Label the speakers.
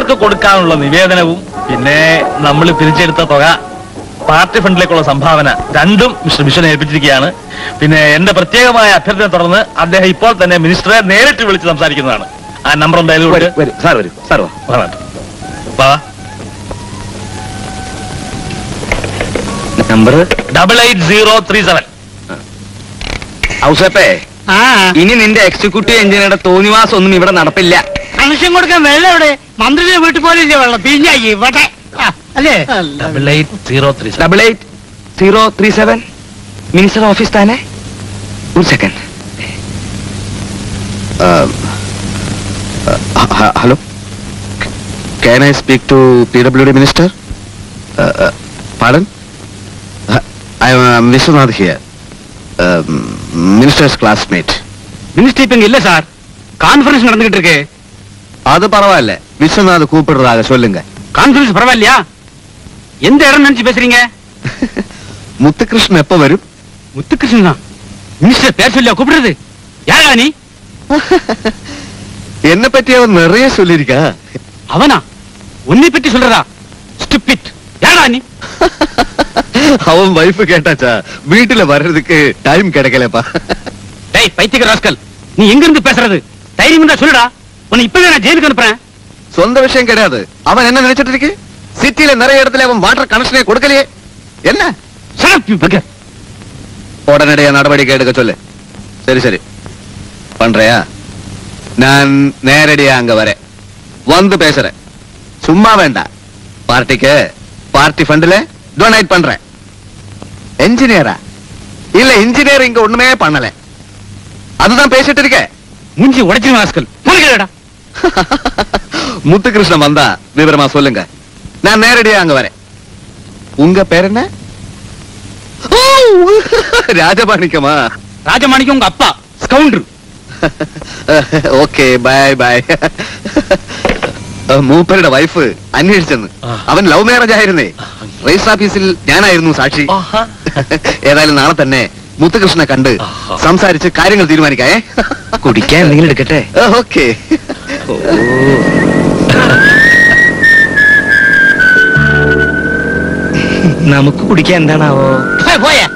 Speaker 1: അവർക്ക് കൊടുക്കാനുള്ള നിവേദനവും പിന്നെ നമ്മൾ പിരിച്ചെടുത്ത തുക പാർട്ടി ഫണ്ടിലേക്കുള്ള സംഭാവന രണ്ടും മിസ്റ്റർ ബിശ്വനെ ഏൽപ്പിച്ചിരിക്കുകയാണ്. പിന്നെ എന്റെ പ്രത്യേകമായ അഭ്യർത്ഥന തുടർന്ന് അദ്ദേഹം ഇപ്പോൾ തന്നെ മിനിസ്റ്ററെ നേരിട്ട് വിളിച്ച് സംസാരിക്കുന്നതാണ്. ആ നമ്പർ എന്തായാലും
Speaker 2: നമ്പർ
Speaker 1: 88037.
Speaker 2: ഔസപ്പേ, ഇനി നിന്റെ എക്സിക്യൂട്ടീവ് എഞ്ചിനീയറുടെ തോന്നിവാസം ഒന്നും ഇവിടെ നടപ്പില്ല.
Speaker 3: കണക്ഷൻ കൊടുക്കാൻ വെള്ളം എവിടെ? മന്ത്രിയുടെ വീട്ടിൽ പോലില്ലേ വെള്ളം? പിരിഞ്ഞായി ഇവിടെ അല്ലേ?
Speaker 2: 88037 മിനിസ്റ്റർ ഓഫീസ് താനെ. ഒരു second. Hello, can I speak to PWD minister? Pardon? I am Vishwanath here. Minister's classmate.
Speaker 3: Minister இப்ப இல்ல சார், கான்ஃபரன்ஸ் நடந்துகிட்டு இருக்கு.
Speaker 2: அது பரவாயில்ல, விஸ்வநாத் கூப்பிடுறதாக சொல்லுங்க.
Speaker 3: கான்ஃபரன்ஸ் பரவாயில்லையா? எந்த இடம் நினைச்சு பேசுறீங்க?
Speaker 2: முத்துகிருஷ்ணன் எப்ப வரும்?
Speaker 3: முத்துகிருஷ்ணனா? மினிஸ்டர் பேர் சொல்லியா கூப்பிடுறது? யாரா நீ?
Speaker 2: என்ன பத்தி அவன் நிறைய சொல்லிருக்கா.
Speaker 3: அவனா? உன்னை பத்தி சொல்றதா? ஸ்டூபிட். யாரா நீ?
Speaker 2: அவன் வைஃப் கேட்டாச்சா, வீட்டுல வர்றதுக்கு டைம் கிடைக்கலப்பா.
Speaker 3: டேய் பைத்தியக்கார ராஸ்கல், நீ எங்க இருந்து பேசுறது? தைரியம் இருந்தா சொல்லுடா, உன்னை இப்பவே நான் ஜெயிலுக்கு அனுப்புறேன்.
Speaker 2: சொந்த விஷயம் கிடையாது. அவன் என்ன நினைச்சிட்டு இருக்கு? சிட்டில நிறைய இடத்துல அவன் வாட்டர் கனெக்ஷனே கொடுக்கலையே. என்ன உடனடியா நடவடிக்கை எடுக்க சொல்லு. சரி சரி பண்றியா? நான் நேரடியா அங்க வரேன், வந்து பேசுறேன். சும்மா வேண்டாம், பார்ட்டிக்கு பார்ட்டி ஃபண்ட்ல டொனேட் பண்றேன். என்ஜினியரா? இல்ல, இன்ஜினியர் இங்க ஒண்ணுமே பண்ணல. அதுதான் பேசிட்டு இருக்க.
Speaker 3: மூஞ்சி உடைச்சிரு ராஸ்கல். போங்கடா.
Speaker 2: முத்துகிருஷ்ணன் வந்தா விவரமா சொல்லுங்க, நான் நேரடியா அங்க வரேன். உங்க பேர் என்ன? ராஜமாணிக்கமா?
Speaker 3: ராஜமாணிக்கம் உங்க அப்பா ஸ்கவுண்டர்.
Speaker 2: Okay bye bye. മൂപ്പരുടെ വൈഫ് അന്വേഷിച്ചെന്ന്. അവൻ ലവ് മാരേജ് ആയിരുന്നേ. രജിസ്റ്റർ ഓഫീസിൽ ഞാനായിരുന്നു സാക്ഷി. ഏതായാലും നാളെ തന്നെ മുത്തുകൃഷ്ണനെ കണ്ട് സംസാരിച്ച് കാര്യങ്ങൾ തീരുമാനിക്കായേ. കുടിക്കാൻ എന്തെങ്കിലും എടുക്കട്ടെ? ഓക്കെ. നമുക്ക് കുടിക്കാൻ എന്താണാവോ? പോയാ